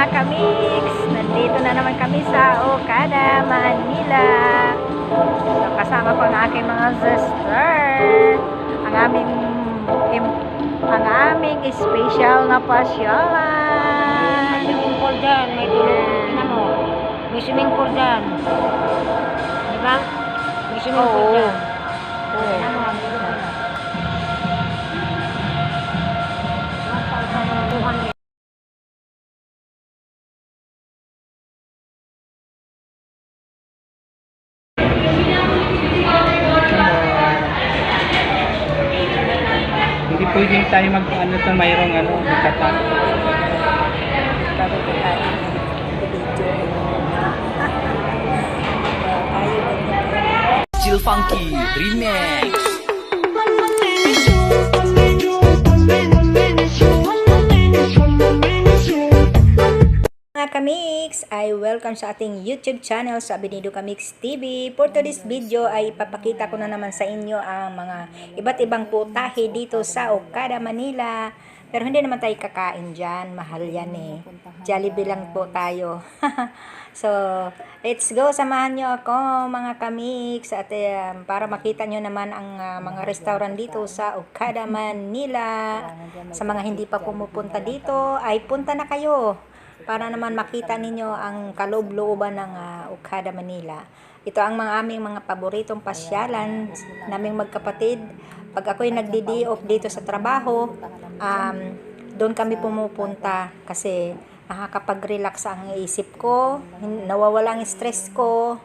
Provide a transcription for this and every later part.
mga kamix, nandito na naman kami sa Okada, Manila. So, kasama ko ang aking mga sister, ang aming special na pasyalan. May swimming pool dyan, may tulog, ina mo. May swimming pool dyan. Diba? May swimming pool Oo. dyan. Oo. Ina mo, may tulog. 1,200. Hindi pwedeng tayo mag-ano sa mayroong magkatan. Bago ko tayo video. Chill Funky Remix. Mga kamix, I welcome sa ating YouTube channel sa Abinido Kamix TV. For today's video ay ipapakita ko na naman sa inyo ang mga iba't ibang putahe dito sa Okada, Manila. Pero hindi naman tayo kakain dyan, mahal yan eh. Jollibee lang po tayo. So, let's go, samahan nyo ako mga kamix at para makita nyo naman ang mga restaurant dito sa Okada, Manila. Sa mga hindi pa pumupunta dito ay punta na kayo para naman makita ninyo ang kaloob-looban ng Okada, Manila. Ito ang aming mga paboritong pasyalan naming magkapatid. Pag ako'y nagdi-day off dito sa trabaho, doon kami pumupunta kasi nakakapag-relax ang isip ko, nawawala ang stress ko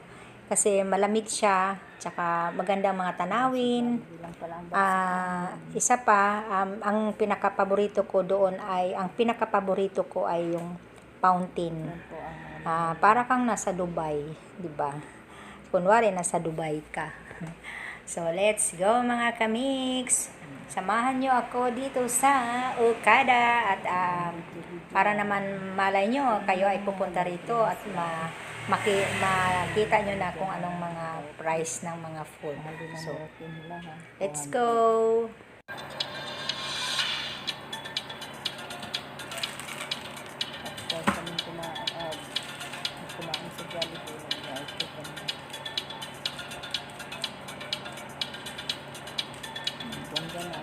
kasi malamig siya, tsaka magandang mga tanawin. Isa pa, ang pinakapaborito ko ay yung fountain. Para kang nasa Dubai, 'di ba? Kunwari nasa Dubai ka. So, let's go mga kamix. Samahan nyo ako dito sa Okada at para naman malay nyo, kayo ay pupunta rito at makita nyo na kung anong mga price ng mga food. So, let's go! Kumain sa Jollibee, nag-ice ko kami. Ganda na.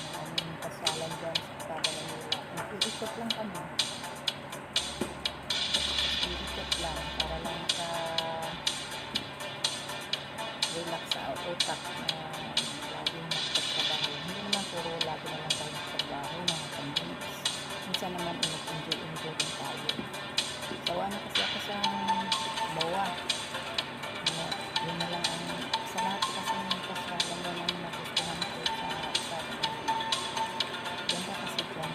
Ang pasyalan dyan sa Okada, Manila. Nag-iisip lang kami. Nag-iisip lang para lang maka-relax sa utak na laging magpagtrabaho. Hindi naman puro lagi na lang tayo magtrabaho, mga kambings. Minsan naman enjoy din tayo. Sawa na kasi ako sa bawa. Yun na lang ang sa lahat kasi ng pasyalan na lang nagustuhan ko sa ganda kasi dyan.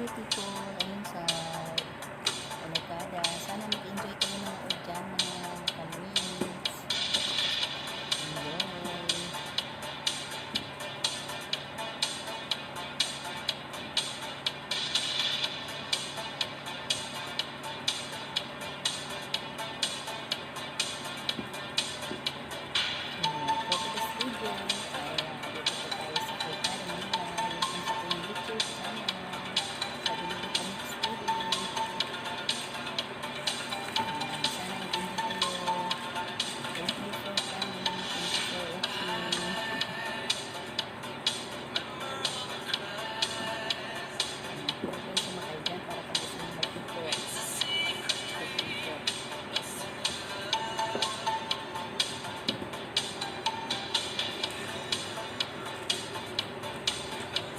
people, ayun sa Olocada. Sana mag-enjoy kayo ng dyan mga kamiks. Enjoy! For today's video, ay dito po tayo sa kay Karen Nila, yung sa ating YouTube channel, sa Binili Comics TV. Sana mag-enjoy kayo. Thank you for coming. Thank you for watching. Huwag kayong sumakay dyan para pag gusto nyo mag-report.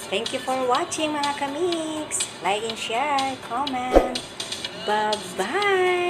Thank you for watching mga kamiks. Like and share, comment. Bye-bye!